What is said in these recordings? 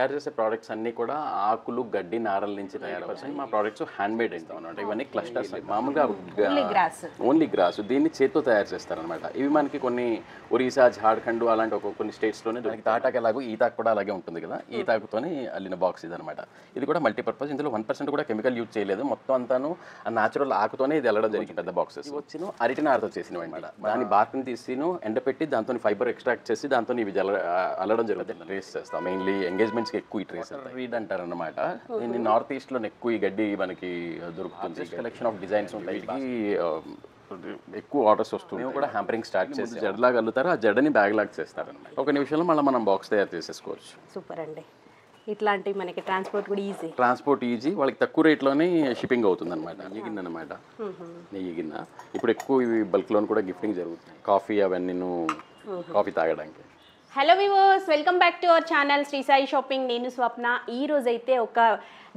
తయారు చేసే ప్రోడక్ట్స్ అన్ని కూడా ఆకులు గడ్డి నారల నుంచి తయారవుతాయి. మా ప్రోడక్ట్స్ హ్యాండ్ మేడ్ అవుతాయి అనమాట. ఇవన్నీ క్లస్టర్స్ మామూలుగా ఓన్లీ గ్రాస్ దీన్ని చేత్తో తయారు చేస్తారనమాట. ఇవి మనకి కొన్ని ఒరిస్సా, ఝార్ఖండ్ అలాంటి కొన్ని స్టేట్స్లోనే దొరికి తాటాకు ఎలాగో ఈతాకు కూడా అలాగే ఉంటుంది కదా, ఈతాకుతోని అల్లిన బాక్స్ ఇది అనమాట. ఇది కూడా మల్టీపర్పస్. ఇందులో 1% కూడా కెమికల్ యూజ్ చేయలేదు. మొత్తం అంతాను న్యాచురల్ ఆకుతోనే ఇది అల్లడం జరిగింది. పెద్ద బాక్సెస్ వచ్చిన అరటి నారతో చేసినవి అనమాట. దాని బార్క్ని తీసి ఎండపెట్టి దాంతో ఫైబర్ ఎక్స్ట్రాక్ట్ చేసి దాంతో ఇవి అల్లడం జరుగుతుంది. ట్రేస్ చేస్తాం మెయిన్లీ ఎంగేజ్మెంట్స్కి ఎక్కువ ఈ ట్రేస్ వీడ్ అంటారు అనమాట. దీన్ని నార్త్ ఈస్ట్లో ఎక్కువ ఈ గడ్డి మనకి దొరుకుతుంది. కలెక్షన్ ఆఫ్ డిజైన్స్ ఉంటాయి. వీటికి ఎక్కువ ఆర్డర్స్ వస్తుంది. మేము కూడా హ్యాంపరింగ్ స్టార్ట్ చేసి జడలాగా అల్లుతారు. ఆ జడని బ్యాగ్ లాగా చేస్తారు అనమాట. ఒక నిమిషంలో మళ్ళీ మనం బాక్స్ తయారు చేసేసుకోవచ్చు. సూపర్ అండి. ఇట్లాంటి మనకి ట్రాన్స్పోర్ట్ కూడా ఈజీ. వాళ్ళకి తక్కువ రేట్లోనే షిప్పింగ్ అవుతుంది అనమాట. నెయ్యి అనమాట. నెయ్యి గిన్నె ఇప్పుడు ఎక్కువ ఇవి బల్క్లో కూడా గిఫ్టింగ్ జరుగుతుంది. కాఫీ అవన్నీ కాఫీ తాగడానికి. Hello viewers, welcome back to our channel Sri Sai shopping. నేను స్వప్న. ఈ రోజు అయితే ఒక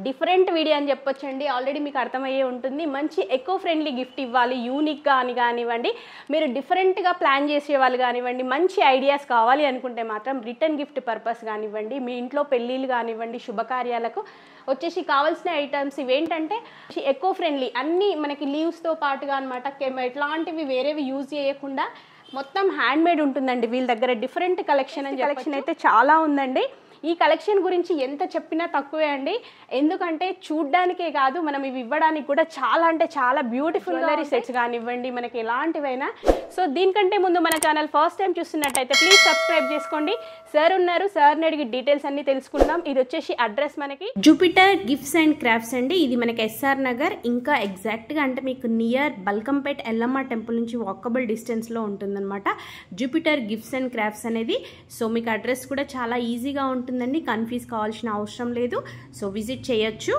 డిఫరెంట్ వీడియో అని చెప్పొచ్చండి. ఆల్రెడీ మీకు అర్థమయ్యే ఉంటుంది. మంచి ఎకో ఫ్రెండ్లీ గిఫ్ట్ ఇవ్వాలి, యూనిక్గా అని కానివ్వండి, మీరు డిఫరెంట్గా ప్లాన్ చేసే వాళ్ళు కానివ్వండి, మంచి ఐడియాస్ కావాలి అనుకుంటే మాత్రం రిటర్న్ గిఫ్ట్ పర్పస్ కానివ్వండి, మీ ఇంట్లో పెళ్ళిళ్ళు కానివ్వండి, శుభకార్యాలకు వచ్చేసి కావాల్సిన ఐటమ్స్ ఇవేంటంటే ఎకో ఫ్రెండ్లీ, అన్నీ మనకి లీవ్స్తో పాటుగా అనమాట. ఎట్లాంటివి వేరేవి యూజ్ చేయకుండా మొత్తం హ్యాండ్ మేడ్ ఉంటుందండి వీళ్ళ దగ్గర. డిఫరెంట్ కలెక్షన్ అయితే చాలా ఉందండి. ఈ కలెక్షన్ గురించి ఎంత చెప్పినా తక్కువే అండి. ఎందుకంటే చూడ్డానికే కాదు, మనం ఇవి ఇవ్వడానికి కూడా చాలా అంటే చాలా బ్యూటిఫుల్ జ్యువెలరీ సెట్స్ కానివ్వండి, మనకి ఎలాంటివైనా. సో దీనికంటే ముందు మన ఛానల్ ఫస్ట్ టైం చూస్తున్నట్టయితే ప్లీజ్ సబ్స్క్రైబ్ చేసుకోండి. సార్ ఉన్నారు, సార్ని అడిగి డీటెయిల్స్ అన్ని తెలుసుకుందాం. ఇది వచ్చేసి అడ్రస్ మనకి జూపిటర్ గిఫ్ట్స్ అండ్ క్రాఫ్ట్స్ అండి. ఇది మనకి ఎస్ఆర్ నగర్, ఇంకా ఎగ్జాక్ట్గా అంటే మీకు నియర్ బల్కంపేట్ ఎల్లమ్మ టెంపుల్ నుంచి వాకబుల్ డిస్టెన్స్లో ఉంటుందన్నమాట జూపిటర్ గిఫ్ట్స్ అండ్ క్రాఫ్ట్స్ అనేది. సో మీకు అడ్రస్ కూడా చాలా ఈజీగా ఉంటుందండి, కన్ఫ్యూజ్ కావాల్సిన అవసరం లేదు. సో విజిట్ చేయొచ్చు.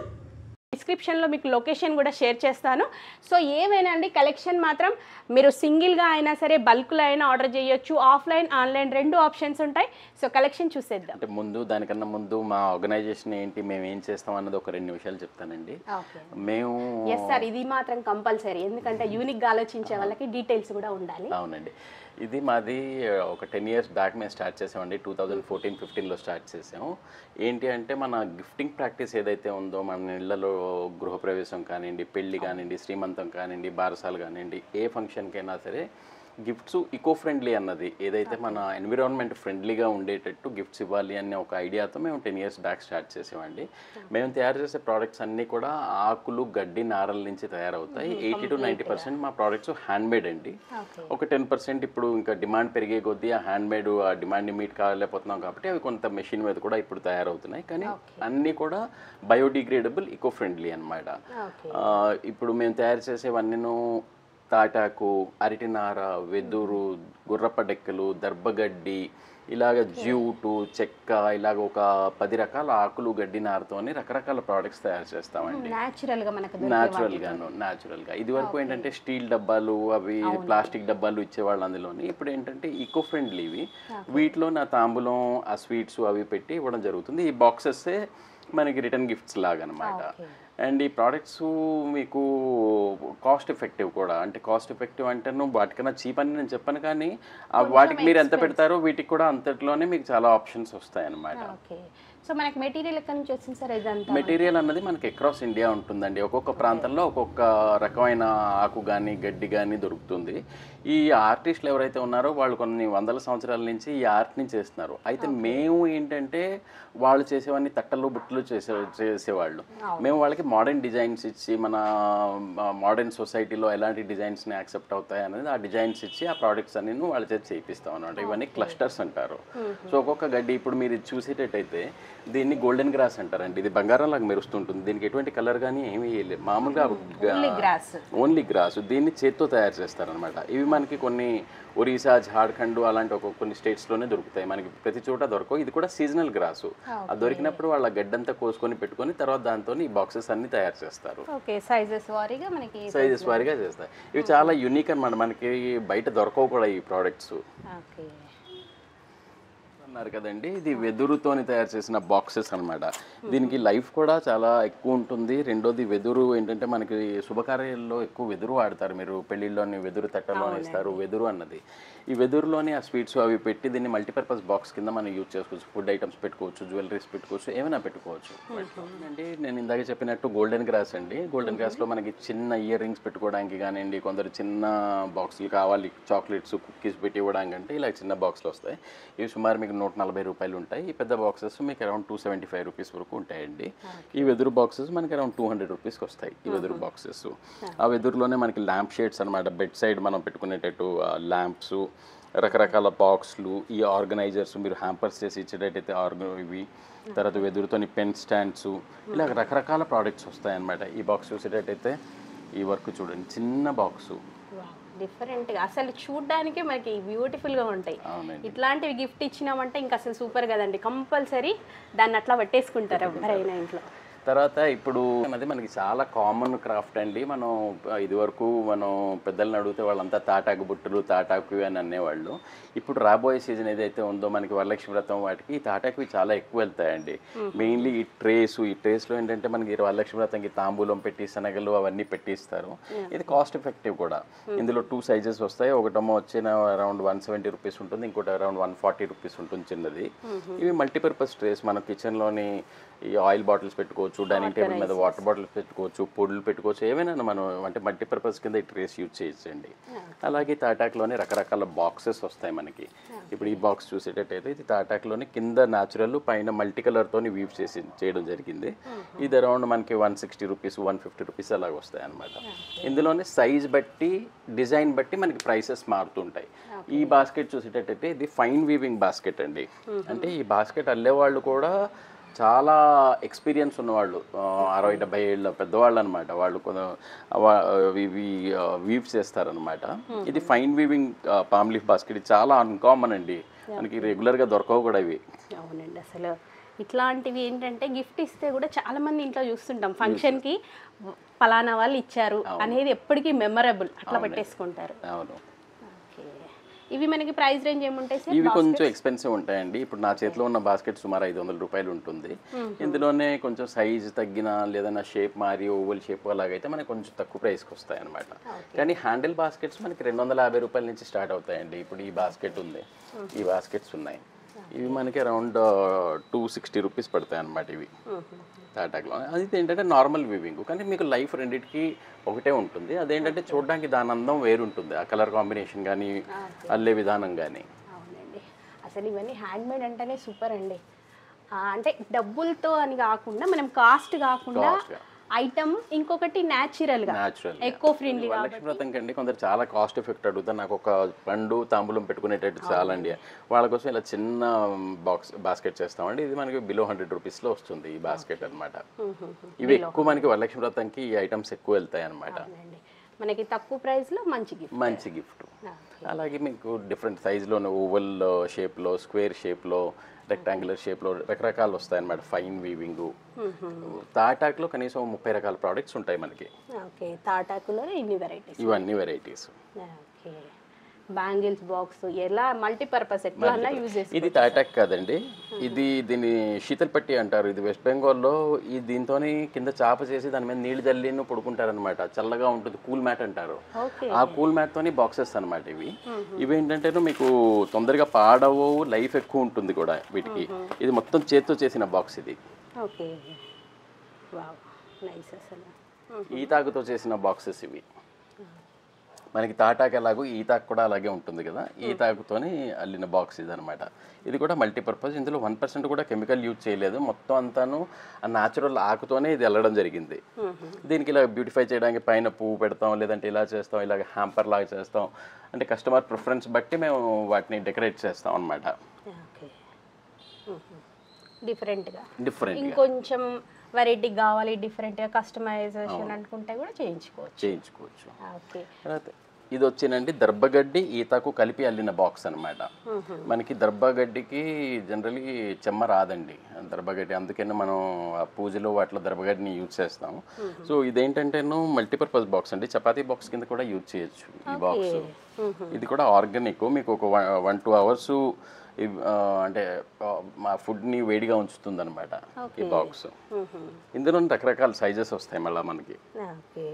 డిస్క్రిప్షన్లో మీకు లొకేషన్ కూడా షేర్ చేస్తాను. సో ఏమైనా అండి కలెక్షన్ మాత్రం మీరు సింగిల్గా అయినా సరే బల్క్లో అయినా ఆర్డర్ చేయొచ్చు. ఆఫ్లైన్, ఆన్లైన్ రెండు ఆప్షన్స్ ఉంటాయి. సో కలెక్షన్ చూసేద్దాం. అంటే దానికన్నా ముందు మా ఆర్గనైజేషన్ ఏంటి, మేము ఏం చేస్తాం అన్నది ఒక 2 నిమిషాలు చెప్తానండి. మేము సార్ ఇది మాత్రం కంపల్సరీ, ఎందుకంటే యూనిక్గా ఆలోచించే వాళ్ళకి డీటెయిల్స్ కూడా ఉండాలి. అవునండి. ఇది మాది ఒక 10 years బ్యాక్ మేము స్టార్ట్ చేసామండి. 2014-15లో స్టార్ట్ చేసాము. ఏంటి అంటే మన గిఫ్టింగ్ ప్రాక్టీస్ ఏదైతే ఉందో, మన ఇళ్లలో గృహప్రవేశం కానివ్వండి, పెళ్లి కానివ్వండి, శ్రీమంతం కానివ్వండి, బారసాలు కానివ్వండి, ఏ ఫంక్షన్కైనా సరే గిఫ్ట్స్ ఈకో ఫ్రెండ్లీ అన్నది ఏదైతే మన ఎన్విరాన్మెంట్ ఫ్రెండ్లీగా ఉండేటట్టు గిఫ్ట్స్ ఇవ్వాలి అనే ఒక ఐడియాతో మేము 10 years బ్యాక్ స్టార్ట్ చేసామండి. మేము తయారు చేసే ప్రోడక్ట్స్ అన్నీ కూడా ఆకులు గడ్డి నారల నుంచి తయారవుతాయి. 80-90% మా ప్రోడక్ట్స్ హ్యాండ్ మేడ్ అండి. ఒక 10% ఇప్పుడు ఇంకా డిమాండ్ పెరిగే కొద్దీ ఆ హ్యాండ్ మేడ్ ఆ డిమాండ్ని మీట్ కాలేకపోతున్నాం కాబట్టి అవి కొంత మెషిన్ మీద కూడా ఇప్పుడు తయారవుతున్నాయి. కానీ అన్నీ కూడా బయోడిగ్రేడబుల్ ఈకో ఫ్రెండ్లీ అనమాట. ఇప్పుడు మేము తయారు చేసేవన్నీ తాటాకు, అరటినార, వెదురు, గుర్రప డెక్కలు, దర్భగడ్డి, ఇలాగ జ్యూటు, చెక్క, ఇలాగ ఒక 10 రకాల ఆకులు గడ్డి నారతోని రకరకాల ప్రోడక్ట్స్ తయారు చేస్తామండి. న్యాచురల్గా ఇది వరకు ఏంటంటే స్టీల్ డబ్బాలు, అవి ప్లాస్టిక్ డబ్బాలు ఇచ్చేవాళ్ళు అందులోని. ఇప్పుడు ఏంటంటే ఈకో ఫ్రెండ్లీవి, వీటిలో నా తాంబూలం, ఆ స్వీట్స్ అవి పెట్టి ఇవ్వడం జరుగుతుంది. ఈ బాక్సెస్సే మనకి రిటర్న్ గిఫ్ట్స్ లాగా అనమాట. అండ్ ఈ ప్రోడక్ట్స్ మీకు కాస్ట్ ఎఫెక్టివ్ కూడా. అంటే కాస్ట్ ఎఫెక్టివ్ అంటే వాటికన్నా చీప్ అని నేను చెప్పను, కానీ వాటికి మీరు ఎంత పెడతారో వీటికి కూడా అంతట్లోనే మీకు చాలా ఆప్షన్స్ వస్తాయి అన్నమాట. సో మనకి మెటీరియల్ ఎక్కడి నుంచి వచ్చింది సార్? ఇదంతా మెటీరియల్ అన్నది మనకి అక్రాస్ ఇండియా ఉంటుందండి. ఒక్కొక్క ప్రాంతంలో ఒక్కొక్క రకమైన ఆకు కానీ గడ్డి కానీ దొరుకుతుంది. ఈ ఆర్టిస్టులు ఎవరైతే ఉన్నారో వాళ్ళు కొన్ని వందల సంవత్సరాల నుంచి ఈ ఆర్ట్ని చేస్తున్నారు. అయితే మేము ఏంటంటే వాళ్ళు చేసేవన్నీ తట్టలు బుట్టలు చేసేవాళ్ళు. మేము వాళ్ళకి మోడర్న్ డిజైన్స్ ఇచ్చి, మన మోడర్న్ సొసైటీలో ఎలాంటి డిజైన్స్ని యాక్సెప్ట్ అవుతాయి అనేది ఆ డిజైన్స్ ఇచ్చి ఆ ప్రోడక్ట్స్ అన్ని వాళ్ళ చేతి చేయిస్తాం అనమాట. ఇవన్నీ క్లస్టర్స్ అంటారు. సో ఒక్కొక్క గడ్డి ఇప్పుడు మీరు చూసేటట్టయితే దీన్ని గోల్డెన్ గ్రాస్ అంటారండి. ఇది బంగారం లాగా మెరుస్తుంటుంది. దీనికి ఎటువంటి కలర్ కానీ ఏమీ వేయలేదు, మామూలుగా ఓన్లీ గ్రాస్. దీన్ని చేత్తో తయారు చేస్తారనమాట. ఇవి మనకి కొన్ని ఒరిస్సా, ఝార్ఖండ్ అలాంటి కొన్ని స్టేట్స్లోనే దొరుకుతాయి. మనకి ప్రతి చోట దొరకవు. ఇది కూడా సీజనల్ గ్రాసు. అది దొరికినప్పుడు వాళ్ళ గడ్డంతా కోసుకొని పెట్టుకొని తర్వాత దాంతో ఈ బాక్సెస్ అన్ని తయారు చేస్తారు. సైజెస్ వారీగా చేస్తారు. ఇవి చాలా యూనిక్ అనమాట. మనకి బయట దొరకవు కూడా ఈ ప్రోడక్ట్స్. అన్నారు కదండి, ఇది వెదురుతోని తయారు చేసిన బాక్సెస్ అన్నమాట. దీనికి లైఫ్ కూడా చాలా ఎక్కువ ఉంటుంది. రెండోది వెదురు ఏంటంటే మనకి శుభకార్యాల్లో ఎక్కువ వెదురు వాడతారు. మీరు పెళ్ళిళ్ళలోని వెదురు తట్టలోని ఇస్తారు వెదురు అన్నది. ఈ వెదురులోని ఆ స్వీట్స్ అవి పెట్టి దీన్ని మల్టీపర్పస్ బాక్స్ కింద మనం యూజ్ చేసుకోవచ్చు. ఫుడ్ ఐటమ్స్ పెట్టుకోవచ్చు, జ్యువెలరీస్ పెట్టుకోవచ్చు, ఏమైనా పెట్టుకోవచ్చు అండి. నేను ఇందాక చెప్పినట్టు గోల్డెన్ గ్రాస్ అండి. గోల్డెన్ గ్రాస్లో మనకి చిన్న ఇయర్ రింగ్స్ పెట్టుకోవడానికి కానివ్వండి, కొందరు చిన్న బాక్సులు కావాలి చాక్లెట్స్ కుక్కీస్ పెట్టి ఇవ్వడానికి అంటే ఇలా చిన్న బాక్స్లు వస్తాయి. ఇవి సుమారు మీకు 140 రూపాయలు ఉంటాయి. ఈ పెద్ద బాక్సెస్ మీకు అరౌండ్ 275 రూపీస్ వరకు ఉంటాయండి. ఈ వెదురు బాక్సెస్ మనకి అరౌండ్ 200 రూపీస్కి వస్తాయి ఈ వెదురు బాక్సెస్. ఆ వెదురులోనే మనకి ల్యాంప్ షేడ్స్ అనమాట, బెడ్ సైడ్ మనం పెట్టుకునేటట్టు ల్యాంప్స్, రకరకాల బాక్స్లు, ఈ ఆర్గనైజర్స్ మీరు హ్యాంపర్స్ చేసి ఇచ్చేటట్టయితే ఇవి, తర్వాత వెదురుతోని పెన్ స్టాండ్స్, ఇలా రకరకాల ప్రోడక్ట్స్ వస్తాయన్నమాట. ఈ బాక్స్ చూసేటట్టయితే ఈ వర్క్ చూడండి, చిన్న బాక్సు డిఫరెంట్గా అసలు చూడడానికి మనకి బ్యూటిఫుల్గా ఉంటాయి. ఇట్లాంటివి గిఫ్ట్ ఇచ్చినామంటే ఇంకా అసలు సూపర్ కదండి. కంపల్సరీ దాన్ని అట్లా పెట్టేసుకుంటారు ఎవరైనా ఇంట్లో. తర్వాత ఇప్పుడు అది మనకి చాలా కామన్ క్రాఫ్ట్ అండి. మనం ఇదివరకు మనం పెద్దలను అడిగితే వాళ్ళంతా తాటాకు బుట్టలు తాటాకు అని అనేవాళ్ళు. ఇప్పుడు రాబోయే సీజన్ ఏదైతే ఉందో మనకి వరలక్ష్మి వ్రతం వాటికి ఈ తాటాకువి చాలా ఎక్కువ వెళ్తాయండి. మెయిన్లీ ఈ ట్రేస్లో ఏంటంటే మనకి వరలక్ష్మి వ్రతంకి తాంబూలం పెట్టి శనగలు అవన్నీ పెట్టిస్తారు. ఇది కాస్ట్ ఎఫెక్టివ్ కూడా. ఇందులో 2 సైజెస్ వస్తాయి. ఒకటేమో వచ్చిన అరౌండ్ 170 రూపీస్ ఉంటుంది, ఇంకోటి అరౌండ్ 140 రూపీస్ ఉంటుంది చిన్నది. ఇవి మల్టీపర్పస్ ట్రేస్. మన కిచెన్లోని ఈ ఆయిల్ బాటిల్స్ పెట్టుకోవచ్చు, డైనింగ్ టేబుల్ మీద వాటర్ బాటిల్స్ పెట్టుకోవచ్చు, పొడులు పెట్టుకోవచ్చు, ఏమైనా మనం అంటే మల్టీపర్పస్ కింద ఈ ట్రేస్ యూజ్ చేయొచ్చండి. అలాగే తాటాక్లోనే రకరకాల బాక్సెస్ వస్తాయి మనకి. ఇప్పుడు ఈ బాక్స్ చూసేటట్టయితే ఇది తాటాక్లోని కింద న్యాచురల్, పైన మల్టీ కలర్తోని వీవ్ చేయడం జరిగింది. ఇది అరౌండ్ మనకి 160 రూపీస్ 150 రూపీస్ అలాగ వస్తాయి అనమాట. ఇందులోనే సైజ్ బట్టి డిజైన్ బట్టి మనకి ప్రైసెస్ మారుతుంటాయి. ఈ బాస్కెట్ చూసేటట్టయితే ఇది ఫైన్ వీవింగ్ బాస్కెట్ అండి. అంటే ఈ బాస్కెట్ అల్లేవాళ్ళు కూడా చాలా ఎక్స్పీరియన్స్ ఉన్నవాళ్ళు, 60-70 ఏళ్ళ పెద్దవాళ్ళు అనమాట. వాళ్ళు ఇవి వీవ్ చేస్తారనమాట. ఇది fine weaving palm leaf basket. ఇది చాలా అన్కామన్ అండి, మనకి రెగ్యులర్గా దొరకవు కూడా ఇవి. అవునండి, అసలు ఇట్లాంటివి ఏంటంటే గిఫ్ట్ ఇస్తే కూడా చాలా మంది ఇంట్లో చూస్తుంటాం, ఫంక్షన్కి పలానా వాళ్ళు ఇచ్చారు అనేది ఎప్పటికీ మెమరబుల్ అట్లా పెట్టేసుకుంటారు. అవును. ఇవి మనకి ప్రైస్ రేంజ్ ఏముంటాయి సార్? ఇవి కొంచెం ఎక్స్పెన్సివ్ ఉంటాయండి. ఇప్పుడు నా చేతిలో ఉన్న బాస్కెట్ సుమారు 500 రూపాయలు ఉంటుంది. ఇందులోనే కొంచెం సైజ్ తగ్గిన లేదన్నా షేప్ మారి ఓవల్ షేప్ అలాగైతే మనకి కొంచెం తక్కువ ప్రైస్కి వస్తాయి అనమాట. కానీ హ్యాండిల్ బాస్కెట్స్ మనకి 250 రూపాయల నుంచి స్టార్ట్ అవుతాయండి. ఇప్పుడు ఈ బాస్కెట్ ఉంది, ఈ బాస్కెట్స్ ఉన్నాయి. ఇవి మనకి అరౌండ్ 260 రూపీస్ పడతాయి అన్నమాట ఇవి తాటాక్లో. అది ఏంటంటే నార్మల్ వీవింగ్, కానీ మీకు లైఫ్ రెండింటికి ఒకటే ఉంటుంది. అదేంటంటే చూడడానికి దాని అందం వేరుంటుంది, ఆ కలర్ కాంబినేషన్ కానీ అల్లే విధానం కానీ. అవునండి, అసలు ఇవన్నీ హ్యాండ్మేడ్ అంటేనే సూపర్ అండి. అంటే డబ్బులతో అని కాకుండా మనం కాస్ట్ కాకుండా ఐటమ్, ఇంకొకటి న్యాచురల్గా ఎకో ఫ్రెండ్లీ. వరలక్ష్మి వ్రతం కండి కొందరు చాలా కాస్ట్ ఎఫెక్ట్ అడుగుతారు, నాకు ఒక పండు తాంబూలం పెట్టుకునేటట్టు చాలండి. వాళ్ళ కోసం ఇలా చిన్న బాస్కెట్ చేస్తామండి. ఇది మనకి బిలో 100 రూపీస్లో వస్తుంది ఈ బాస్కెట్ అనమాట. ఇవి ఎక్కువ మనకి వరలక్ష్మి వ్రతంకి ఈ ఐటమ్స్ ఎక్కువ వెళ్తాయి అనమాట. మనకి తక్కువ ప్రైస్లో మంచి గిఫ్ట్. అలాగే మీకు డిఫరెంట్ సైజులో ఓవల్ షేప్లో, స్క్వేర్ షేప్లో, రెక్టాంగులర్ షేప్లో రకరకాలు వస్తాయన్నమాట. ఫైన్ వీవింగ్ తాటాకులో కనీసం 30 రకాల ప్రోడక్ట్స్ ఉంటాయి మనకి. తాటాకులో ఇవన్నీ వెరైటీస్. బ్యాంగిల్స్ బాక్స్ ఎలా మల్టీపర్పస్ ఎట్లా యూజ్ చేస్తారు. ఇది తాటాక్ కాదండి, దీన్ని శీతల్పట్టి అంటారు. ఇది వెస్ట్ బెంగాల్లో ఈ దీంతో కింద చాప చేసి దాని మీద నీళ్ళు జల్లిను పడుకుంటారనమాట. చల్లగా ఉంటుంది, కూల్ మ్యాట్ అంటారు. ఆ కూల్ మ్యాట్ తోని బాక్సెస్ అనమాట ఇవి. ఇవేంటంటే మీకు తొందరగా పాడవు, లైఫ్ ఎక్కువ ఉంటుంది కూడా వీటికి. ఇది మొత్తం చేత్తో చేసిన బాక్స్ ఇది. ఈతాకుతో చేసిన బాక్సెస్ ఇవి. మనకి తాటాకు ఎలాగో ఈతాకు కూడా అలాగే ఉంటుంది కదా, ఈతాకుతోని అల్లిన బాక్స్ ఇది అనమాట. ఇది కూడా మల్టీపర్పస్. ఇందులో 1% కూడా కెమికల్ యూజ్ చేయలేదు, మొత్తం అంతాను ఆ న్యాచురల్ ఆకుతోనే ఇది అల్లడం జరిగింది. దీనికి ఇలా బ్యూటిఫై చేయడానికి పైన పువ్వు పెడతాం, లేదంటే ఇలా చేస్తాం, ఇలాగ హ్యాంపర్ లాగా చేస్తాం. అంటే కస్టమర్ ప్రిఫరెన్స్ బట్టి మేము వాటిని డెకరేట్ చేస్తాం అనమాట. డిఫరెంట్ ఇంకొంచెం వెరైటీ కావాలి, డిఫరెంట్గా కస్టమైజేషన్ అనుకుంటే కూడా చేయించుకోవచ్చు. ఇది వచ్చినండి దర్భగడ్డి ఈతాకు కలిపి అల్లిన బాక్స్ అనమాట. మనకి దర్భగడ్డికి జనరలీ చెమ్మ రాదండి, దర్భగడ్డి. అందుకని మనం ఆ పూజలో వాటిలో దర్భగడ్డిని యూజ్ చేస్తాం. సో ఇదేంటంటే మల్టీపర్పస్ బాక్స్ అండి, చపాతీ బాక్స్ కింద కూడా యూజ్ చేయొచ్చు ఈ బాక్స్. ఇది కూడా ఆర్గానిక్. మీకు ఒక 1-2 అవర్స్ అంటే మా ఫుడ్ని వేడిగా ఉంచుతుంది అనమాట ఈ బాక్స్. ఇందులో రకరకాల సైజెస్ వస్తాయి మళ్ళీ మనకి. ఓకే,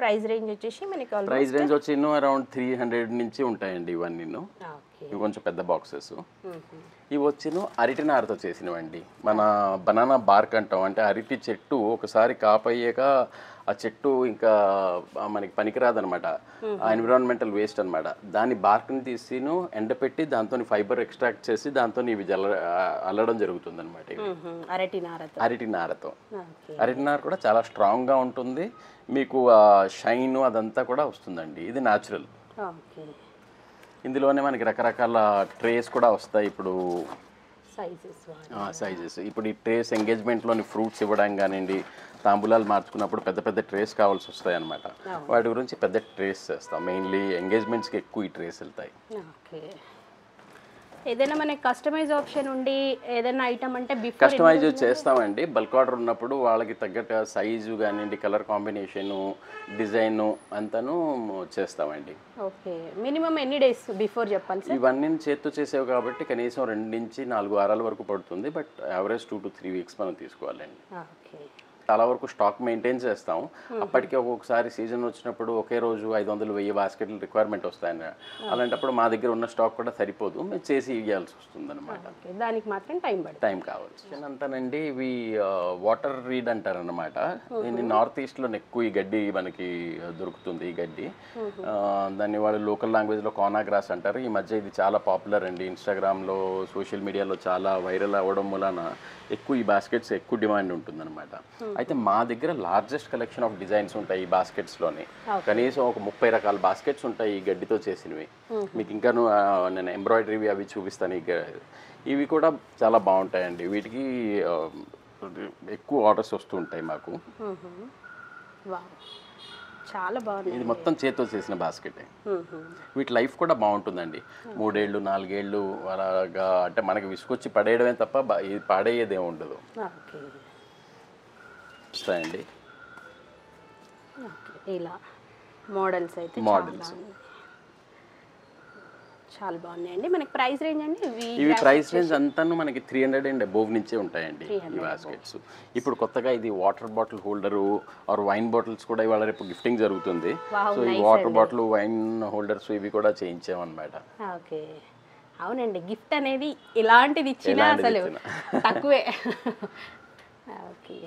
ప్రైస్ రేంజ్ వచ్చేసి మనకి ప్రైస్ రేంజ్ వచ్చి అరౌండ్ 300 నుంచి ఉంటాయండి ఇవన్నీ. ఓకే, ఇవి కొంచెం పెద్ద బాక్సెస్. ఇవి వచ్చిన అరటి నారతో చేసినవండి. మన బనానా బార్క్ అంటాం, అంటే అరటి చెట్టు ఒకసారి కాపయ్యాక ఆ చెట్టు ఇంకా మనకి పనికిరాదనమాట, ఎన్విరాన్మెంటల్ వేస్ట్ అనమాట. దాని బార్క్ని తీసి ఎండపెట్టి దాంతో ఫైబర్ ఎక్స్ట్రాక్ట్ చేసి దాంతో ఇవి అల్లడం జరుగుతుంది అనమాట. అరటి నారతో. అరటి నార కూడా చాలా స్ట్రాంగ్గా ఉంటుంది, మీకు షైన్ అదంతా కూడా వస్తుందండి. ఇది న్యాచురల్. ఇందులోనే మనకి రకరకాల ట్రేస్ కూడా వస్తాయి. ఇప్పుడు సైజెస్ ఇప్పుడు ఈ ట్రేస్ ఎంగేజ్మెంట్లోని ఫ్రూట్స్ ఇవ్వడం కానివ్వండి, తాంబూలాలు మార్చుకున్నప్పుడు పెద్ద పెద్ద ట్రేస్ కావాల్సి వస్తాయి అనమాట. వాటి గురించి పెద్ద ట్రేస్ చేస్తాం. మెయిన్లీ ఎంగేజ్మెంట్స్కి ఎక్కువ ఈ ట్రేస్ వెళ్తాయి. ఏదైనా మనకి కస్టమైజ్ ఆప్షన్ ఉండి ఏదైనా ఐటమ్ అంటే కస్టమైజ్ చేస్తామండి. బల్క్ ఆర్డర్ ఉన్నప్పుడు వాళ్ళకి తగ్గట్టు సైజు కానివ్వండి, కలర్ కాంబినేషను, డిజైన్ అంతాను చేస్తామండి. ఓకే, మినిమం ఎన్ని డేస్ బిఫోర్ చెప్పాలి సార్? ఇవన్నీ చేత్తో చేసేవి కాబట్టి కనీసం 2 నుంచి 4 వారాల వరకు పడుతుంది. బట్ యావరేజ్ 2 to 3 వీక్స్ మనం తీసుకోవాలండి. ఓకే, చాలా వరకు స్టాక్ మెయింటైన్ చేస్తాం. అప్పటికి ఒక్కొక్కసారి సీజన్ వచ్చినప్పుడు ఒకే రోజు 500-1000 బాస్కెట్లు రిక్వైర్మెంట్ వస్తాయని, అలాంటప్పుడు మా దగ్గర ఉన్న స్టాక్ కూడా సరిపోదు, మేము చేసి ఇవ్వాల్సి వస్తుంది అనమాట. దానికి మాత్రం టైం కావాలి అంతానండి. ఇవి వాటర్ రీడ్ అంటారనమాట. దీన్ని నార్త్ ఈస్ట్లో ఎక్కువ ఈ గడ్డి మనకి దొరుకుతుంది. ఈ గడ్డి దాన్ని వాళ్ళు లోకల్ లాంగ్వేజ్లో కోనాగ్రాస్ అంటారు. ఈ మధ్య ఇది చాలా పాపులర్ అండి. ఇన్స్టాగ్రామ్లో, సోషల్ మీడియాలో చాలా వైరల్ అవ్వడం వలన ఎక్కువ ఈ బాస్కెట్స్ ఎక్కువ డిమాండ్ ఉంటుందన్నమాట. అయితే మా దగ్గర లార్జెస్ట్ కలెక్షన్ ఆఫ్ డిజైన్స్ ఉంటాయి ఈ బాస్కెట్స్లోని. కనీసం ఒక 30 రకాల బాస్కెట్స్ ఉంటాయి ఈ గడ్డితో చేసినవి. మీకు ఇంకా నేను ఎంబ్రాయిడరీ అవి చూపిస్తాను. ఇవి కూడా చాలా బాగుంటాయండి. వీటికి ఎక్కువ ఆర్డర్స్ వస్తూ ఉంటాయి మాకు. చాలా బాగుంది. ఇది మొత్తం చేతితో చేసిన బాస్కెట్. వీటి లైఫ్ కూడా బాగుంటుందండి. 3 ఏళ్ళు 4 ఏళ్ళు అలాగా, అంటే మనకి విసుకొచ్చి పడేయడమే తప్ప ఇది పాడేయేదే ఉండదు. వస్తాయండి ఇలా మోడల్స్ అయితే మోడల్స్ చాలా బాగున్నాయండి. మనకి ప్రైస్ రేంజ్ అండి ఇవి ప్రైస్ రేంజ్ అంతా మనకి 300 అండ్ అబోవ్ నుంచే ఉంటాయండి ఈ బాస్కెట్స్. ఇప్పుడు కొత్తగా ఇది water bottle holder or wine bottles కూడా ఇవాళ రేపు గిఫ్టింగ్ జరుగుతుంది. సో ఈ వాటర్ బాటిల్, వైన్ హోల్డర్స్ ఇవి కూడా చేయించామన్నమాట. ఓకే, అవునండి. గిఫ్ట్ అనేది ఎలాంటిది ఇచ్చినా అసలు తక్కువే. ఓకే,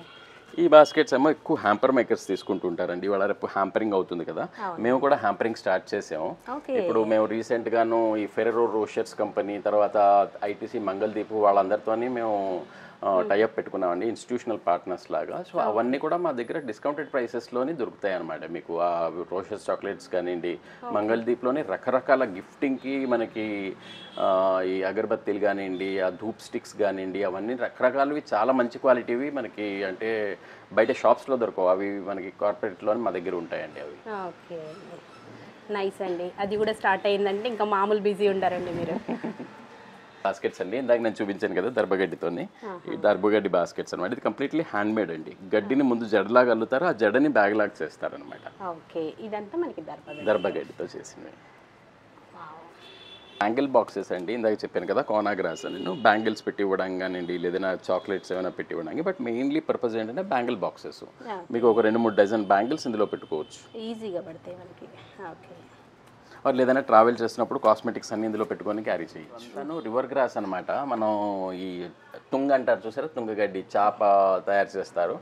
ఈ బాస్కెట్స్ ఏమో ఎక్కువ హ్యాంపర్ మేకర్స్ తీసుకుంటుంటారండి. వాళ్ళ రేపు హ్యాంపరింగ్ అవుతుంది కదా, మేము కూడా హ్యాంపరింగ్ స్టార్ట్ చేసాము. ఇప్పుడు మేము రీసెంట్గాను ఈ ఫెరెరో రోషర్స్ కంపెనీ, తర్వాత ఐటీసీ మంగళదీప్ వాళ్ళందరితోని మేము టైఅప్ పెట్టుకున్నామండి, ఇన్స్టిట్యూషనల్ పార్ట్నర్స్ లాగా. సో అవన్నీ కూడా మా దగ్గర డిస్కౌంటెడ్ ప్రైసెస్లోని దొరుకుతాయి అనమాట. మీకు ఆ రోషర్స్ చాక్లెట్స్ కానివ్వండి, మంగళదీప్లోని రకరకాల గిఫ్టింగ్కి మనకి ఈ అగరబత్తీలు కానివ్వండి, ఆ ధూప్ స్టిక్స్ కానివ్వండి, అవన్నీ రకరకాలవి చాలా మంచి క్వాలిటీవి మనకి, అంటే బయట షాప్స్లో దొరకవు, అవి మనకి కార్పొరేట్లోని మా దగ్గర ఉంటాయండి అవి. ఓకే, నైస్ అండి. అది కూడా స్టార్ట్ అయిందంటే ఇంకా మామూలు బిజీ ఉండారండి మీరు. బాస్కెట్స్ అండి, ఇందాక నేను చూపించాను కదా దర్భగడ్డితోని, ఈ దర్భగడ్డి బాస్కెట్స్ అనమాట. ఇది కంప్లీట్లీ హ్యాండ్ మేడ్ అండి. గడ్డిని ముందు జడలాగా అల్లుతారు, ఆ జడని బ్యాగ్ లాగా చేస్తారనమాట. ఓకే, ఇదంతా మనకి దర్భగడ్డితో చేసినవి. బ్యాంగిల్ బాక్సెస్ అండి, ఇందాక చెప్పాను కదా కోనాగ్రాస్ అని, బ్యాంగిల్స్ పెట్టి ఇవ్వడం కానివ్వండి, లేదైనా చాక్లెట్స్ ఏమైనా పెట్టి ఇవ్వడానికి. బట్ మెయిన్లీ పర్పస్ ఏంటంటే బ్యాంగిల్ బాక్సెస్. మీకు ఒక 2-3 డజన్ బ్యాంగిల్స్ ఇందులో పెట్టుకోవచ్చు, ఈజీగా పడతాయి మనకి. ఓకే, లేదైనా ట్రావెల్ చేసినప్పుడు కాస్మెటిక్స్ అన్ని ఇందులో పెట్టుకొని క్యారీ చేయొచ్చు. తను రివర్ గ్రాస్ అనమాట. మనం ఈ తుంగ అంటారు చూసారా, తుంగగడ్డి చాప తయారు చేస్తారు,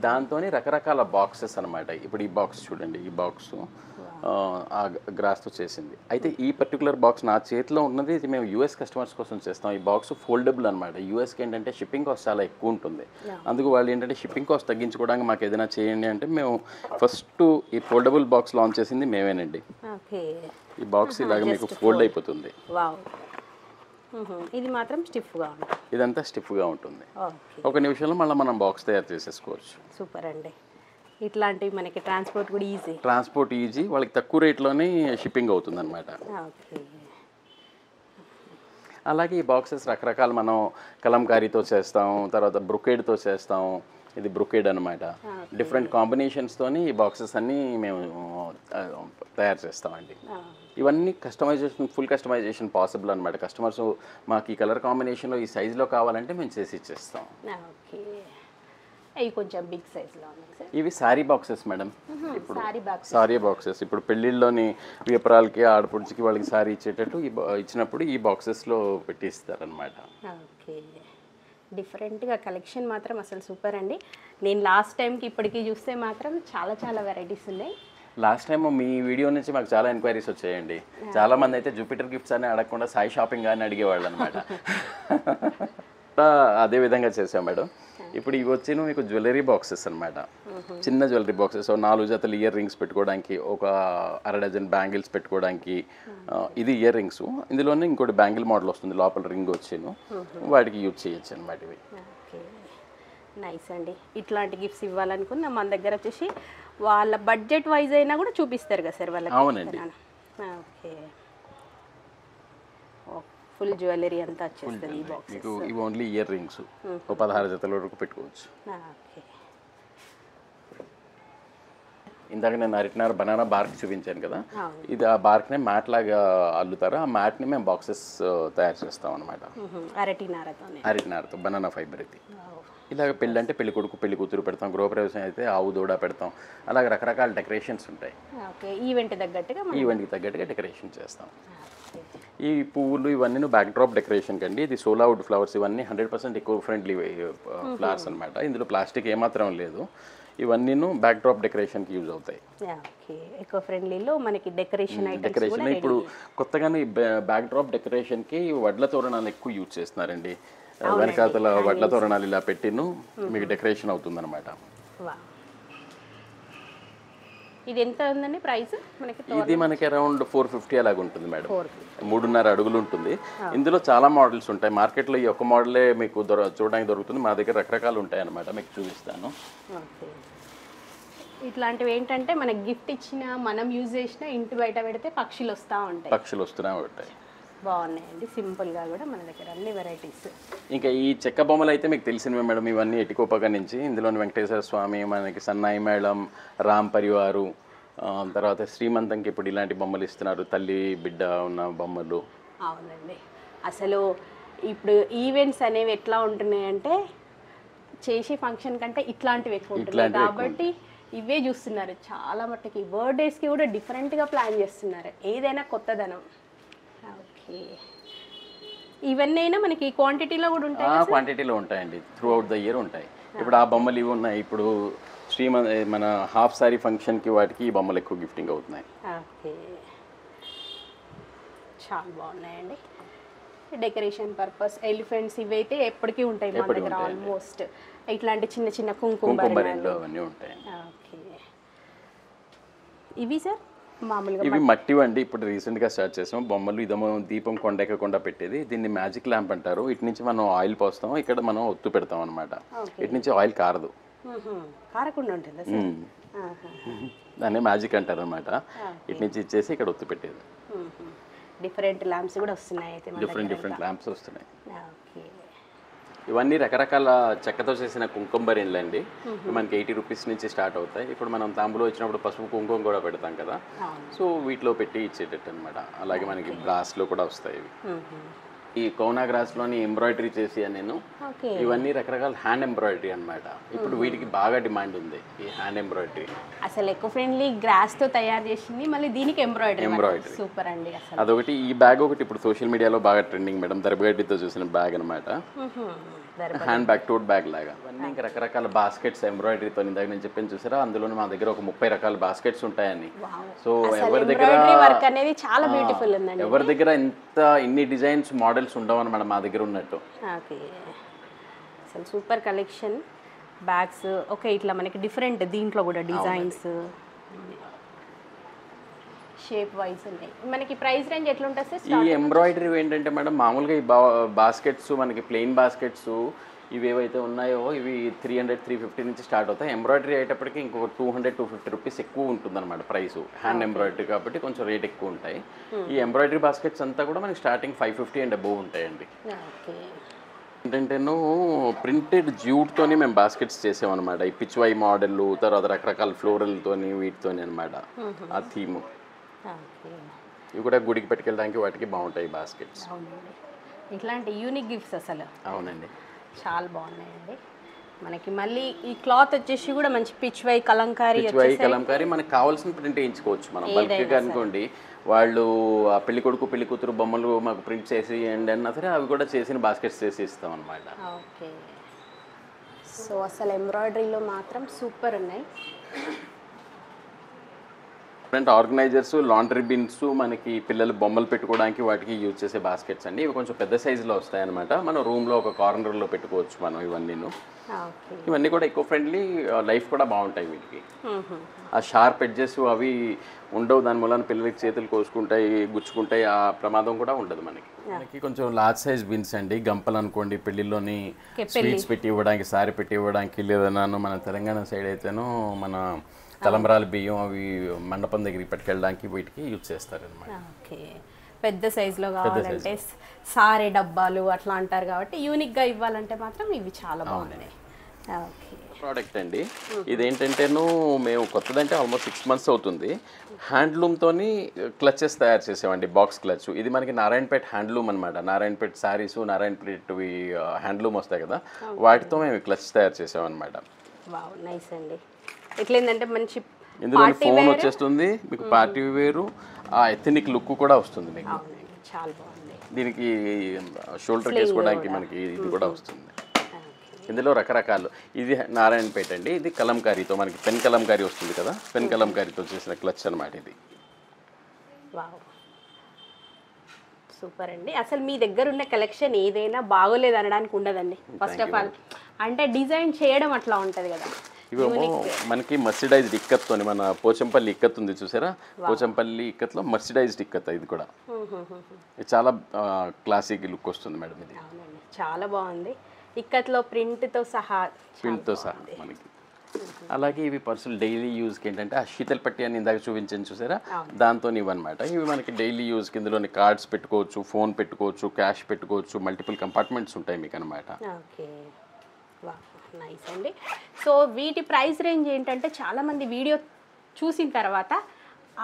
దాంతో రకరకాల బాక్సెస్ అనమాట. ఇప్పుడు ఈ బాక్స్ చూడండి, ఈ బాక్స్ ఆ గ్రాస్తో చేసింది. అయితే ఈ పర్టికులర్ బాక్స్ నా చేతిలో ఉన్నది, ఇది మేము యూఎస్ కస్టమర్స్ కోసం చేస్తాం. ఈ బాక్స్ ఫోల్డబుల్ అనమాట. యూఎస్కి ఏంటంటే షిప్పింగ్ కాస్ట్ చాలా ఎక్కువ ఉంటుంది, అందుకు వాళ్ళు ఏంటంటే షిప్పింగ్ కాస్ట్ తగ్గించుకోవడానికి మాకు ఏదైనా చేయండి అంటే మేము ఫస్ట్ ఈ ఫోల్డబుల్ బాక్స్ లాంచ్ చేసింది మేమేనండి. ఈ బాక్స్ ఇలాగ మీకు ఫోల్డ్ అయిపోతుంది. ఇది మాత్రం స్టిఫ్గా ఉంటుంది, ఇదంతా స్టిఫ్గా ఉంటుంది. ఒక నిమిషంలో మళ్ళీ మనం బాక్స్ తయారు చేసేసుకోవచ్చు. సూపర్ అండి. ఇట్లాంటివి మనకి ట్రాన్స్పోర్ట్ కూడా ఈజీ. ట్రాన్స్పోర్ట్ ఈజీ, వాళ్ళకి తక్కువ రేట్లోనే షిప్పింగ్ అవుతుంది అనమాట. అలాగే ఈ బాక్సెస్ రకరకాల మనం కలంకారీతో చేస్తాం, తర్వాత బ్రొకేడ్తో చేస్తాం. ఇది బ్రొకేడ్ అనమాట. డిఫరెంట్ కాంబినేషన్స్తోని ఈ బాక్సెస్ అన్నీ మేము తయారు చేస్తామండి. ఇవన్నీ కస్టమైజేషన్, ఫుల్ కస్టమైజేషన్ పాసిబుల్ అనమాట. కస్టమర్స్ మాకు ఈ కలర్ కాంబినేషన్లో ఈ సైజులో కావాలంటే మేము చేసి ఇచ్చేస్తాం. ఓకే, ఇవి కొంచెం బిగ్ సైజ్లో ఉన్నాయి సార్. ఇవి శారీ బాక్సెస్ మేడం. ఇప్పుడు సారీ బాక్స్. సారీ బాక్సెస్ ఇప్పుడు పెళ్ళిళ్ళలోని విప్రాలకి ఆడపడుచుకి వాళ్ళకి సారీ ఇచ్చేటట్టు ఇచ్చినప్పుడు ఈ బాక్సెస్లో పెట్టిస్తారనమాట. ఓకే, డిఫరెంట్గా కలెక్షన్ మాత్రం అసలు సూపర్ అండి. నేను లాస్ట్ టైంకి ఇప్పటికీ చూస్తే మాత్రం చాలా చాలా వెరైటీస్ ఉన్నాయి. లాస్ట్ టైం మీ వీడియో నుంచి మాకు చాలా ఎంక్వైరీస్ వచ్చాయండి. చాలా మంది అయితే జూపిటర్ గిఫ్ట్స్ అని అడగకుండా సాయి షాపింగ్ అని అడిగేవాళ్ళు అనమాట. అదే విధంగా చేసాం మేడం. ఇప్పుడు ఇవి వచ్చి మీకు జ్యువెలరీ బాక్సెస్ అనమాట. చిన్న జ్యువెలరీ బాక్సెస్, 4 జతలు ఇయర్ రింగ్స్ పెట్టుకోవడానికి, ఒక అర డజన్ బ్యాంగిల్స్ పెట్టుకోవడానికి. ఇది ఇయర్ రింగ్స్, ఇందులోనే ఇంకోటి బ్యాంగిల్ మోడల్ వస్తుంది, లోపల రింగ్ వచ్చాను, వాటికి యూజ్ చేయొచ్చు అనమాట ఇవి. ఓకే, నైస్ అండి. ఇట్లాంటి గిఫ్ట్స్ ఇవ్వాలనుకున్న మన దగ్గర వచ్చేసి వాళ్ళ బడ్జెట్ వైజ్ అయినా కూడా చూపిస్తారు కదా సార్ వాళ్ళకి. అవునండి. ఓకే, ఫుల్ జ్యువెలరీ అంతా వచ్చేస్తుంది ఈ బాక్స్. మీకు ఇవి ఓన్లీ ఇయర్ రింగ్స్, ఒక 16 జతల వరకు పెట్టుకోవచ్చు. ఓకే, ఇందాక నేను అరటినార బనానా బార్క్ చూపించాను కదా, ఇది ఆ బార్క్నే మ్యాట్ లాగా అల్లుతారు. ఆ మ్యాట్ని మేము బాక్సెస్ తయారు చేస్తాం అనమాట. అరటినారతో బనానా ఫైబర్ ఇది. ఇలాగ పెళ్ళి అంటే పెళ్లి కొడుకు పెళ్లి కూతురు పెడతాం, గృహప్రవేశం అయితే ఆవు దూడ పెడతాం, అలాగే రకరకాల డెకరేషన్స్ ఉంటాయి. ఈవెంట్కి తగ్గట్టుగా డెకరేషన్ చేస్తాం. ఈ పువ్వులు ఇవన్నీ బ్యాక్ డ్రాప్ డెకరేషన్ కండి. ఇది సోలా వుడ్ ఫ్లవర్స్, ఇవన్నీ 100% ఎకో ఫ్రెండ్లీ ఫ్లవర్స్ అనమాట. ఇందులో ప్లాస్టిక్ ఏమాత్రం లేదు. ఇవన్నీ బ్యాక్ డ్రాప్ డెకరేషన్కి యూజ్ అవుతాయి. ఎకో ఫ్రెండ్లీలో మనకి డెకరేషన్ ఇప్పుడు కొత్తగానే బ్యాక్ డ్రాప్ డెకరేషన్కి వడ్ల తోరణాలు ఎక్కువ యూజ్ చేస్తున్నారండి. వెనకాతల వడ్ల తోరణాలు ఇలా పెట్టిను మీకు డెకరేషన్ అవుతుంది అనమాట. ఇది ఎంత ఉందండి ప్రైస్ మనకి? ఇది మనకి అరౌండ్ 450 అలాగ ఉంటుంది మేడం. 3.5 అడుగులు ఉంటుంది. ఇందులో చాలా మోడల్స్ ఉంటాయి. మార్కెట్లో ఈ ఒక్క మోడలే మీకు చూడడానికి దొరుకుతుంది. మా దగ్గర రకరకాలు ఉంటాయి అన్నమాట, మీకు చూపిస్తాను. ఇట్లాంటివి ఏంటంటే మనకి గిఫ్ట్ ఇచ్చిన, మనం యూజ్ చేసిన, ఇంటి బయట పెడితే పక్షులు వస్తూనే ఉంటాయి. బాగున్నాయండి, సింపుల్గా కూడా మన దగ్గర అన్ని వెరైటీస్. ఇంకా ఈ చెక్క బొమ్మలు అయితే మీకు తెలిసినవే మేడం. ఇవన్నీ ఎటికోపగా నుంచి. ఇందులోని వెంకటేశ్వర స్వామి, మనకి సన్నాయి మేళం, రామ్ పరివారు, తర్వాత శ్రీమంతంకి ఇప్పుడు ఇలాంటి బొమ్మలు ఇస్తున్నారు, తల్లి బిడ్డ ఉన్న బొమ్మలు. అవునండి, అసలు ఇప్పుడు ఈవెంట్స్ అనేవి ఎట్లా ఉంటున్నాయంటే చేసే ఫంక్షన్ కంటే ఇట్లాంటివి ఎక్కువ ఉంటున్నాయి కాబట్టి ఇవే చూస్తున్నారు చాలా మట్టుకి. బర్త్డేస్కి కూడా డిఫరెంట్గా ప్లాన్ చేస్తున్నారు, ఏదైనా కొత్తదనం. ఓకే, ఇవన్నీ అయినా మనకి క్వాంటిటీలో కూడా ఉంటాయి. క్వాంటిటీలో ఉంటాయండి, త్రూ అవుట్ ద ఇయర్ ఉంటాయి. ఇప్పుడు ఆ బొమ్మలు ఇవి ఉన్నాయి. ఇప్పుడు మన హాఫ్ సారీ ఫంక్షన్కి వాటికి ఈ బొమ్మలు ఎక్కువ గిఫ్టింగ్ అవుతున్నాయి. ఓకే, చాలా బాగున్నాయండి. డెకరేషన్ పర్పస్ ఎలిఫెంట్స్ ఇవైతే ఎప్పటికీ ఉంటాయి మన దగ్గర ఆల్మోస్ట్. ఇట్లాంటి చిన్న చిన్న కుంకుమ అవన్నీ ఉంటాయి. ఓకే, ఇవి సార్ మామూలుగా ఇవి మట్టి అండి. ఇప్పుడు రీసెంట్గా స్టార్ట్ చేసాం బొమ్మలు. ఇదేమో దీపం కొండెక్కకుండా పెట్టేది, దీన్ని మ్యాజిక్ ల్యాంప్ అంటారు. ఇటు నుంచి మనం ఆయిల్ పోస్తాం, ఇక్కడ మనం ఒత్తు పెడతాం అనమాట. ఇటు నుంచి ఆయిల్ కారదు, కారకుండా ఉంటుంది. దాన్ని మ్యాజిక్ అంటారు అనమాట. ఇటు నుంచి ఇచ్చేసి ఇక్కడ ఒత్తు పెట్టేది. డిఫరెంట్ ల్యాంప్స్ కూడా వస్తున్నాయి అయితే, డిఫరెంట్ ల్యాంప్స్ వస్తున్నాయి. ఇవన్నీ రకరకాల చెక్కతో చేసిన కుంకుమ బరిన్లు అండి. మనకి 80 రూపీస్ నుంచి స్టార్ట్ అవుతాయి. ఇప్పుడు మనం తాంబూలో వచ్చినప్పుడు పసుపు కుంకుమ కూడా పెడతాం కదా, సో వీటిలో పెట్టి ఇచ్చేటట్టు అనమాట. అలాగే మనకి బ్రాస్లో కూడా వస్తాయి ఇవి. ఈ కౌనా గ్రాస్లోని ఎంబ్రాయిడరీ చేసి నేను ఇవన్నీ రకరకాల హ్యాండ్ ఎంబ్రాయిడరీ అనమాట. ఇప్పుడు వీటికి బాగా డిమాండ్ ఉంది ఈ హ్యాండ్ ఎంబ్రాయిడరీ. అసలు ఎకో ఫ్రెండ్లీ గ్రాస్ తో తయారు చేసింది, మళ్ళీ దీనికి ఎంబ్రాయిడరీ సూపర్ అండి. అసలు అదొకటి. ఈ బ్యాగ్ ఒకటి ఇప్పుడు సోషల్ మీడియాలో బాగా ట్రెండింగ్ మేడం, దర్బగడ్డితో చూసిన బ్యాగ్ అనమాట. హ్యాండ్ బ్యాగ్, టోట్ బ్యాగ్ లాగా. అన్నీ ఇంకా రకరకాల బాస్కెట్స్ ఎంబ్రాయిడరీతో ఇందాక నేను చెప్పాను చూసారా, అందులో మా దగ్గర ఒక 30 రకాల బాస్కెట్స్ ఉంటాయని. సో ఎవరి దగ్గర ఎవరి దగ్గర ఇన్ని డిజైన్స్ మోడల్స్ ఉండవు అనమాట మా దగ్గర ఉన్నట్టు. అసలు సూపర్ కలెక్షన్ బ్యాగ్స్. ఓకే, ఇట్లా మనకి డిఫరెంట్ దీంట్లో కూడా డిజైన్స్ షేప్ వైజ్ ఉన్నాయి. మనకి ప్రైస్ రేంజ్ ఎట్లా ఉంటుంది సార్? ఈ ఎంబ్రాయిడరీ ఏంటంటే మేడం, మామూలుగా ఈ బాస్కెట్స్ మనకి ప్లెయిన్ బాస్కెట్స్ ఇవి ఏవైతే ఉన్నాయో ఇవి 300-350 నుంచి స్టార్ట్ అవుతాయి. ఎంబ్రాయిడరీ అయ్యేటప్పటికి ఇంకొక 200-250 రూపీస్ ఎక్కువ ఉంటుంది అనమాట ప్రైస్. హ్యాండ్ ఎంబ్రాయిడరీ కాబట్టి కొంచెం రేట్ ఎక్కువ ఉంటాయి. ఈ ఎంబ్రాయిడరీ బాస్కెట్స్ అంతా కూడా మనకి స్టార్టింగ్ 550 అండ్ అబోవ్ ఉంటాయండి. ఏంటంటేను ప్రింటెడ్ జ్యూట్తోని మేము బాస్కెట్స్ చేసామన్నమాట. ఈ పిచ్వై మోడల్, తర్వాత రకరకాల ఫ్లోరల్తోని వీటితోని అనమాట ఆ థీమ్. ఇవి కూడా గుడికి పెట్టుకెళ్ళడానికి వాటికి బాగుంటాయి బాస్కెట్స్. అవునండి, ఇట్లాంటి యూనిక్ గిఫ్ట్స్ అసలు అవునండి, చాలా బాగున్నాయండి. మనకి మళ్ళీ ఈ క్లాత్ వచ్చేసి కూడా మంచి పిచ్వై కలంకారీ పిచ్వై కలంకారీ మనకు కావాల్సిన ప్రింట్ వేయించుకోవచ్చు మనం. బల్క్గా అనుకోండి వాళ్ళు ఆ పెళ్లి కొడుకు పెళ్లి కూతురు బొమ్మలు మాకు ప్రింట్ చేసి అండ్ అన్నా సరే అవి కూడా చేసిన బాస్కెట్స్ చేసి ఇస్తాం అనమాట. ఓకే, సో అసలు ఎంబ్రాయిడరీలో మాత్రం సూపర్ ఉన్నాయి. ఫ్రంట్ ఆర్గనైజర్స్, లాండ్రీ బిన్స్, మనకి పిల్లలు బొమ్మలు పెట్టుకోవడానికి వాటికి యూజ్ చేసే బాస్కెట్స్ అండి. ఇవి కొంచెం పెద్ద సైజులో వస్తాయన్నమాట. మనం రూమ్లో ఒక కార్నర్లో పెట్టుకోవచ్చు మనం ఇవన్నీను. ఇవన్నీ కూడా ఎకో ఫ్రెండ్లీ, లైఫ్ కూడా బాగుంటాయి వీటికి. ఆ షార్ప్ ఎడ్జెస్ అవి ఉండవు, దాని వలన పిల్లలకి చేతులు కోసుకుంటాయి, గుచ్చుకుంటాయి, ఆ ప్రమాదం కూడా ఉండదు మనకి. మనకి కొంచెం లార్జ్ సైజ్ బిన్స్ అండి. గంపలు అనుకోండి పెళ్లిలోని స్వీట్స్ పెట్టి ఇవ్వడానికి, సారీ పెట్టి ఇవ్వడానికి, లేదన్నాను మన తెలంగాణ సైడ్ అయితేనో మన తలంబరాల బియ్యం అవి మండపం దగ్గరికి పట్టుకెళ్ళడానికి వీటికి యూజ్ చేస్తారనమాట. ఓకే, పెద్ద సైజులో కావాలంటే సారే డబ్బాలు అట్లా అంటారు కాబట్టి యూనిక్గా ఇవ్వాలంటే మాత్రం ఇవి చాలా బాగున్నాయి. ఓకే, ప్రోడక్ట్ అండి ఇదేంటంటేను మేము కొత్తదంటే ఆల్మోస్ట్ 6 months అవుతుంది. హ్యాండ్లూమ్తో క్లచెస్ తయారు చేసామండి, బాక్స్ క్లచ్. ఇది మనకి నారాయణపేట హ్యాండ్లూమ్ అనమాట. నారాయణపేట శారీస్, నారాయణపేటవి హ్యాండ్లూమ్ వస్తాయి కదా, వాటితో మేము క్లచ్ తయారు చేసామన్నమాట. వావ్, నైస్ అండి. ఎట్లేందంటే మంచి ఇందులో ఫోన్ వచ్చేస్తుంది మీకు, పార్టీ వేరు, ఆ ఎథనిక్ లుక్ కూడా వస్తుంది మీకు. చాలా బాగుంది. దీనికి షోల్డర్ వేసుకోవడానికి మనకి ఇది కూడా వస్తుంది. ఇందులో రకరకాలు. ఇది నారాయణపేట అండి, ఇది కలంకారీతో మనకి పెన్ కలంకారీ వస్తుంది కదా, పెన్ కలంకారీతో చేసిన క్లచ్ అనమాట ఇది. వావ్, సూపర్ అండి. అసలు మీ దగ్గర ఉన్న కలెక్షన్ ఏదైనా బాగోలేదు అనడానికి ఉండదండి. ఫస్ట్ ఆఫ్ ఆల్ అంటే డిజైన్ చేయడం అట్లా ఉంటుంది కదా. ఇవేమో మనకి మర్సిడైజ్డ్ ఇక్కత్తో, మన పోచంపల్లి ఇక్కత్ ఉంది చూసారా, పోచంపల్లి ఇక్కత్లో మర్సిడైజ్డ్ ఇక్కత్. ఇది కూడా చాలా క్లాసిక్ లుక్ వస్తుంది మేడం ఇది. అవునండి, చాలా బాగుంది. ఇక్కత్లో ప్రింట్తో సహా మనకి. అలాగే ఇవి పర్సనల్ డైలీ యూజ్కి ఏంటంటే ఆ శీతల్ పట్టి అని ఇందాక చూపించాను చూసారా, దాంతో ఇవన్నమాట. ఇవి మనకి డైలీ యూజ్కి ఇందులోని కార్డ్స్ పెట్టుకోవచ్చు, ఫోన్ పెట్టుకోవచ్చు, క్యాష్ పెట్టుకోవచ్చు, మల్టిపుల్ కంపార్ట్మెంట్స్ ఉంటాయి మీకు అనమాట. ఓకే, నైస్ అండి. సో వీటి ప్రైస్ రేంజ్ ఏంటంటే చాలామంది వీడియో చూసిన తర్వాత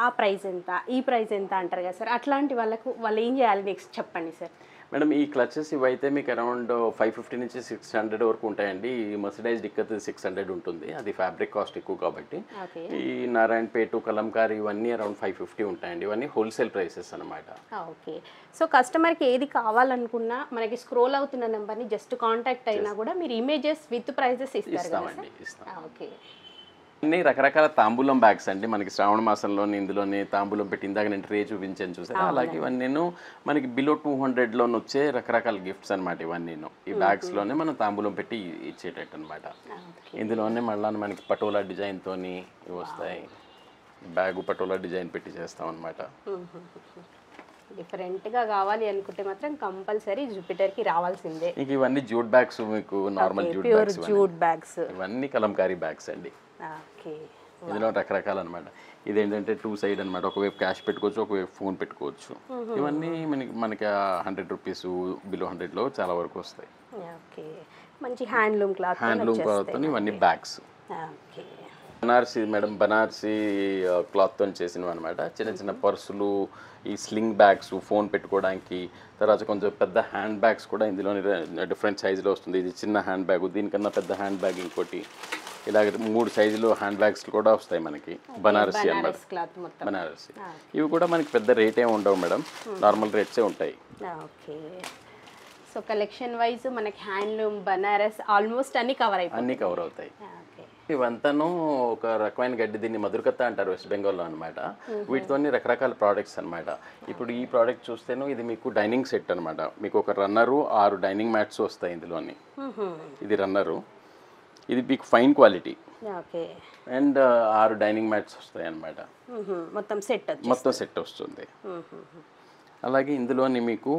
ఆ ప్రైస్ ఎంత, ఈ ప్రైస్ ఎంత అంటారు కదా సార్, అట్లాంటి వాళ్ళు ఏం చేయాలి నెక్స్ట్ చెప్పండి సార్. మేడం ఈ క్లచెస్ ఇవైతే మీకు అరౌండ్ 550 నుంచి 600 వరకు ఉంటాయండి. ఈ మర్సిడైజ్డ్ ఇక్కత్ 600 ఉంటుంది, అది ఫ్యాబ్రిక్ కాస్ట్ ఎక్కువ కాబట్టి. ఈ నారాయణపేట, కలంకారీ ఇవన్నీ అరౌండ్ 550 ఉంటాయండి. ఇవన్నీ హోల్సేల్ ప్రైసెస్ అనమాట. ఓకే, సో కస్టమర్కి ఏది కావాలనుకున్నా మనకి స్క్రోల్ అవుతున్న నెంబర్ని జస్ట్ కాంటాక్ట్ అయినా కూడా మీరు ఇమేజెస్ విత్ ప్రైజెస్ ఇస్తామండి. ఓకే, అన్ని రకరకాల తాంబూలం బ్యాగ్స్ అండి. మనకి శ్రావణ మాసంలోని ఇందులోనే తాంబూలం పెట్టి ఇందాక నేను ట్రే చూపించాను చూసారా, అలాగే ఇవన్నీ మనకి బిలో 200లోనే వచ్చే రకరకాల గిఫ్ట్స్ అనమాట. ఇవన్నీ ఈ బ్యాగ్స్లోనే మనం తాంబూలం పెట్టి ఇచ్చేటట్టు అనమాట. ఇందులోనే మళ్ళీ మనకి పటోలా డిజైన్తో ఇవి వస్తాయి. బ్యాగు పటోలా డిజైన్ పెట్టి చేస్తాం అనమాట. డిఫరెంట్గా కావాలి అనుకుంటే మాత్రం కంపల్సరీ జూపిటర్కి రావాల్సిందే. ఇంక ఇవన్నీ జూట్ బ్యాగ్స్, మీకు నార్మల్ జూట్ బ్యాగ్స్, ఇవన్నీ కలంకారీ బ్యాగ్స్ అండి. ఇందులో రకరకాలు అనమాట. ఇదేంటంటే 2 సైడ్ అనమాట, ఒకవైపు క్యాష్ పెట్టుకోవచ్చు, ఒకవైపు ఫోన్ పెట్టుకోవచ్చు. ఇవన్నీ మనకి 100 రూపీస్ బిలో 100లో చాలా వరకు వస్తాయి. మంచి హ్యాండ్లూమ్ క్లాత్తో ఇవన్నీ బ్యాగ్స్. బనారసి మేడం, బనారసి క్లాత్తో చేసినవి అనమాట. చిన్న చిన్న పర్సులు, ఈ స్లింగ్ బ్యాగ్స్, ఫోన్ పెట్టుకోవడానికి. తర్వాత కొంచెం పెద్ద హ్యాండ్ బ్యాగ్స్ కూడా ఇందులో డిఫరెంట్ సైజులో వస్తుంది. ఇది చిన్న హ్యాండ్ బ్యాగ్, దీనికన్నా పెద్ద హ్యాండ్ బ్యాగ్ ఇంకోటి, ఇలాగ 3 సైజులు హ్యాండ్ బ్యాగ్స్ కూడా వస్తాయి మనకి. బనారసి అన్నమాట, బనారసి. ఇవి కూడా మనకి పెద్ద రేట్ ఏమి ఉండవు మేడం, నార్మల్ రేట్సే ఉంటాయి. ఓకే, సో కలెక్షన్ వైజ్ మనకి హ్యాండ్లూమ్, బనారస్ ఆల్మోస్ట్ అన్ని కవర్ అవుతాయి. ఇవంతాను ఒక రకమైన గడ్డి, దీన్ని మధురకత్త అంటారు వెస్ట్ బెంగాల్లో అనమాట. వీటితో రకరకాల ప్రోడక్ట్స్ అనమాట. ఇప్పుడు ఈ ప్రోడక్ట్ చూస్తేను ఇది మీకు డైనింగ్ సెట్ అనమాట. మీకు ఒక రన్నరు, 6 డైనింగ్ మ్యాట్స్ వస్తాయి ఇందులోని. ఇది రన్నరు, ఇది మీకు fine quality. And 6 dining mats వస్తాయి అనమాట. మొత్తం సెట్ వస్తుంది. అలాగే ఇందులోని మీకు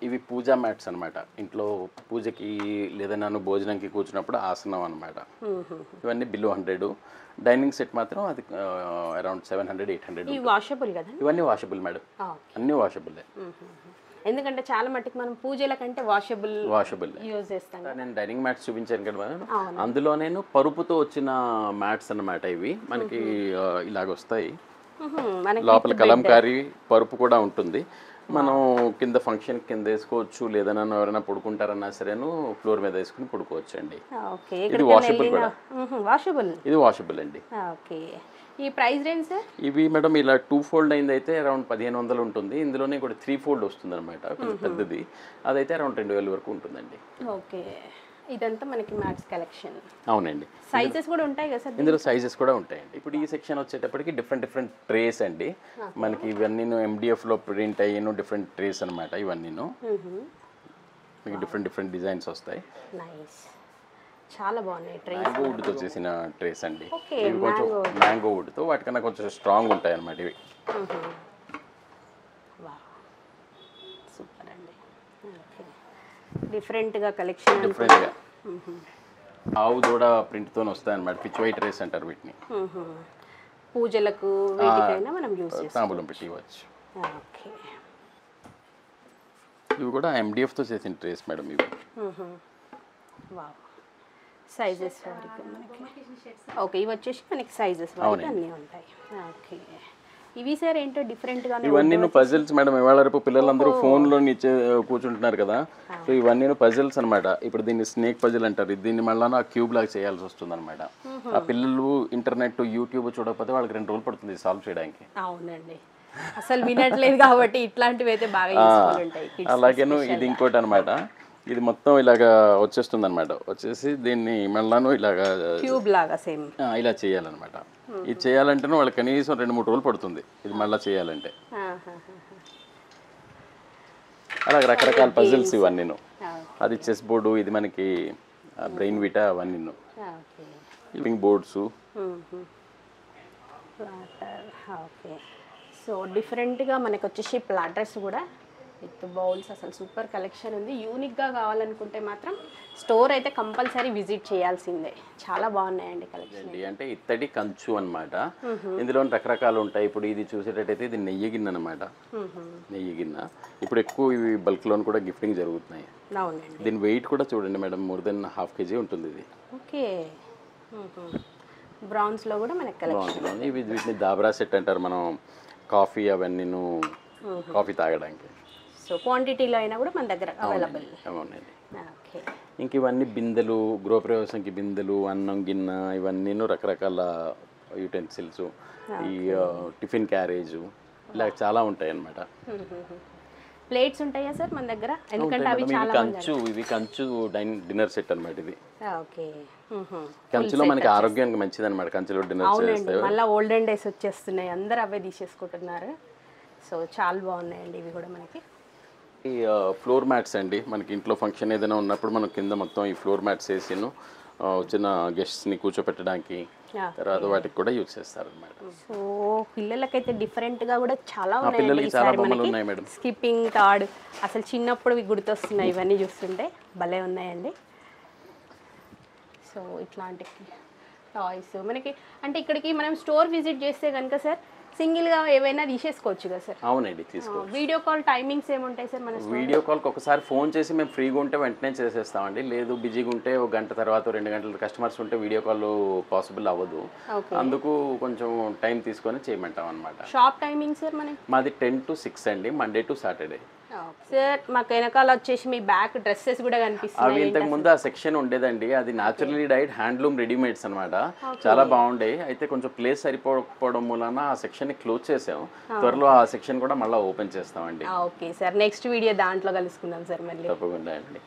ఇవి పూజా మ్యాట్స్ అనమాట. ఇంట్లో పూజకి లేదన్నా భోజనంకి కూర్చున్నప్పుడు ఆసనం అనమాట. ఇవన్నీ బిలో 100. డైనింగ్ సెట్ మాత్రం అది అరౌండ్ 700-800. ఇవన్నీ వాషబుల్ మేడం, అన్నీ వాషబుల్లే. ఎందుకంటే చాలా మట్టుకు మనం పూజల కంటే వాషబుల్ యూజ్ చేస్తాం. నేను డైనింగ్ మ్యాట్స్ చూపించాను కదా మేడం, అందులో నేను పరుపుతో వచ్చిన మ్యాట్స్ అనమాట. ఇవి మనకి ఇలాగ వస్తాయి. మనకి లోపల కలంకారీ పరుపు కూడా ఉంటుంది. మనం కింద ఫంక్షన్ కింద వేసుకోవచ్చు, లేదన్నా ఎవరైనా పడుకుంటారన్నా సరేను ఫ్లోర్ మీద వేసుకుని పడుకోవచ్చు అండి. ఓకే, ఇది వాషబుల్ కూడా. వాషబుల్. ఇది వాషబుల్ అండి. ఓకే, ఈ ప్రైస్ రేంజ్ సార్? ఇవి మేడం ఇలా 2 ఫోల్డ్ అయింది అయితే అరౌండ్ 1500 ఉంటుంది. ఇందులోనే కూడా 3 ఫోల్డ్ వస్తుంది అనమాట, కొంచెం పెద్దది. అదైతే అరౌండ్ 2000 వరకు ఉంటుందండి. ఓకే, ఇదంతా మనకి మ్యాట్స్ కలెక్షన్. అవునండి. సైజెస్ కూడా ఉంటాయి కదా సార్? ఇందులో సైజెస్ కూడా ఉంటాయండి. ఇప్పుడు ఈ సెక్షన్ వచ్చేటప్పటికి డిఫరెంట్ ట్రేస్ అండి. మనకి ఇవన్నీ ఎండిఎఫ్లో ప్రింట్ అయ్యాను డిఫరెంట్ ట్రేస్ అనమాట. ఇవన్నీ మీకు డిఫరెంట్ డిజైన్స్ వస్తాయి. నైస్, చాలా బాగున్నాయి ట్రేస్. మ్యాంగో వుడ్తో చేసిన ట్రేస్ అండి. ఓకే, ఇవి కొంచెం మ్యాంగో వుడ్తో, వాటికన్నా కొంచెం స్ట్రాంగ్ ఉంటాయి అన్నమాట ఇవి. సూపర్ అండి. ఓకే, డిఫరెంట్గా కలెక్షన్. డిఫరెంట్గా ఆవు దూడ ప్రింట్తో వస్తాయి అన్నమాట. పిచ్ వైట్ ట్రేస్ అంటారు వీటిని. పూజలకు వీటికైనా మనం యూస్ చేస్తాం. తాంబూలం పెట్టి ఇవ్వచ్చు. ఓకే, ఇవి కూడా ఎండిఎఫ్తో చేసిన ట్రేస్ మేడం ఇవి. వావ్, సైజెస్ వరకు మనకి. ఓకే, ఇవి వచ్చేసి మనకి సైజెస్ వరకు అన్నీ ఉంటాయి. ఓకే, ఇవి సార్ ఏంటో డిఫరెంట్గా. ఇవన్నీ పజిల్స్ మేడం. ఇవాళ రేపు పిల్లలందరూ ఫోన్లో కూర్చుంటున్నారు కదా, సో ఇవన్నీ పజిల్స్ అనమాట. ఇప్పుడు దీన్ని స్నేక్ పజిల్ అంటారు. దీన్ని మళ్ళీ క్యూబ్ లాగా చేయాల్సి వస్తుంది అనమాట. ఆ పిల్లలు ఇంటర్నెట్ యూట్యూబ్ చూడకపోతే వాళ్ళకి 2 రోజులు పడుతుంది సాల్వ్ చేయడానికి. అవునండి, అసలు వినట్లేదు కాబట్టి ఇట్లాంటివి అయితే బాగా యూస్ఫుల్ ఉంటాయి. అలాగేను ఇది ఇంకోటి అనమాట. ఇది మొత్తం ఇలాగా వచ్చేస్తుంది అనమాట. వచ్చేసి దీన్ని మళ్ళాను ఇలాగా క్యూబ్ లాగా సేమ్ ఇలా చేయాలన్నమాట. ఇది చేయాలంటేనే వాళ్ళకి కనీసం 2-3 రోజులు పడుతుంది ఇది మళ్ళీ చేయాలంటే. అలాగే రకరకాల పజిల్స్ ఇవన్నీ. అది చెస్ బోర్డు, ఇది మనకి బ్రెయిన్ విటా, అవన్నీ లివింగ్ బోర్డ్స్. ఓకే, సో డిఫరెంట్గా మనకు వచ్చేసి ప్లాటర్స్ కూడా విత్ బౌల్స్. అసలు సూపర్ కలెక్షన్ ఉంది. యూనిక్గా కావాలనుకుంటే మాత్రం స్టోర్ అయితే కంపల్సరీ విజిట్ చేయాల్సిందే. చాలా బాగున్నాయండి కలెక్షన్. అంటే ఇత్తడి కంచు అనమాట. ఇందులో రకరకాలు ఉంటాయి. ఇప్పుడు ఇది చూసేటట్టయితే ఇది నెయ్యి గిన్నె అనమాట. నెయ్యి గిన్నె ఇప్పుడు ఎక్కువ ఇవి బల్క్లో కూడా గిఫ్టింగ్ జరుగుతున్నాయి. అవునండి. దీని వెయిట్ కూడా చూడండి మేడం, మోర్ దెన్ 1/2 kg ఉంటుంది ఇది. ఓకే, బ్రౌన్స్లో కూడా మనకి కలెక్షన్. ఇవి వీటిని దాబ్రా సెట్ అంటారు. మనం కాఫీ అవన్నీ కాఫీ తాగడానికి. సో క్వాంటిటీలో అయినా కూడా మన దగ్గర అవైలబుల్. అవునండి. ఓకే, ఇంక ఇవన్నీ బిందెలు, గృహప్రవేశంకి బిందెలు, అన్నం గిన్నె, ఇవన్నీ రకరకాల యూటెన్సిల్స్, ఈ టిఫిన్ క్యారేజ్, ఇలా చాలా ఉంటాయి అన్నమాట. ప్లేట్స్ ఉంటాయా సార్ మన దగ్గర? ఎందుకంటే అవి చాలా కంచు, ఇవి కంచు డిన్నర్ సెట్ అన్నమాట ఇది. ఓకే, కంచులో మనకి ఆరోగ్యానికి మంచిది అనమాట. కంచులో డిన్నర్ చేస్తే మళ్ళీ ఓల్డెన్ డేస్ వచ్చేస్తున్నాయి, అందరు అవే తీసేసుకుంటున్నారు. సో చాలా బాగున్నాయండి ఇవి కూడా మనకి. ఈ ఫ్లోర్ మ్యాట్స్ అండి. మనకి ఇంట్లో ఫంక్షన్ ఏదైనా ఉన్నప్పుడు మనం కింద మొత్తం ఈ ఫ్లోర్ మ్యాట్స్ వేసిను వచ్చిన గెస్ట్స్ని కూర్చోపెట్టడానికి, తర్వాత వాటికి కూడా యూజ్ చేస్తారు అనమాట. సో పిల్లలకైతే డిఫరెంట్గా కూడా చాలా పిల్లలకి చాలా బొమ్మలు ఉన్నాయి మేడం. స్కిప్పింగ్ తాడ్, అసలు చిన్నప్పుడు ఇవి గుర్తొస్తున్నాయి ఇవన్నీ చూస్తుంటే. భలే ఉన్నాయండి. సో ఇట్లాంటి టాయ్స్ మనకి అంటే ఇక్కడికి మనం స్టోర్ విజిట్ చేస్తే కనుక సార్ సింగిల్గా ఏవైనా తీసేసుకోవచ్చు కదా సార్? అవునండి, తీసుకోవచ్చు. వీడియో కాల్ టైమింగ్స్ ఏముంటాయి సార్? మన వీడియో కాల్కి ఒకసారి ఫోన్ చేసి మేము ఫ్రీగా ఉంటే వెంటనే చేసేస్తామండి. లేదు బిజీగా ఉంటే 1 గంట తర్వాత 2 గంటల కస్టమర్స్ ఉంటే వీడియో కాల్ పాసిబుల్ అవ్వదు. అందుకు కొంచెం టైం తీసుకొని చేయమంటాం అనమాట. షాప్ టైమింగ్ సార్ మనకి? మాది 10 to 6 అండి, మండే టు సాటర్డే. సార్ మాకు వెనకాల వచ్చేసి మీ బ్యాక్ డ్రెస్సెస్ కూడా కనిపిస్తున్నాయి. అవి ఇంతకు ముందు ఆ సెక్షన్ ఉండేదండి. అది న్యాచురలీ డైడ్ హ్యాండ్లూమ్ రెడీమేడ్స్ అనమాట. చాలా బాగుండే. అయితే కొంచెం ప్లేస్ సరిపోకపోవడం మూలన ఆ సెక్షన్ ని క్లోజ్ చేసాం. త్వరలో ఆ సెక్షన్ కూడా మళ్ళీ ఓపెన్ చేస్తామండి. ఓకే సార్, నెక్స్ట్ వీడియో దాంట్లో కలుసుకుందాం సార్ మళ్ళీ. తప్పకుండా అండి.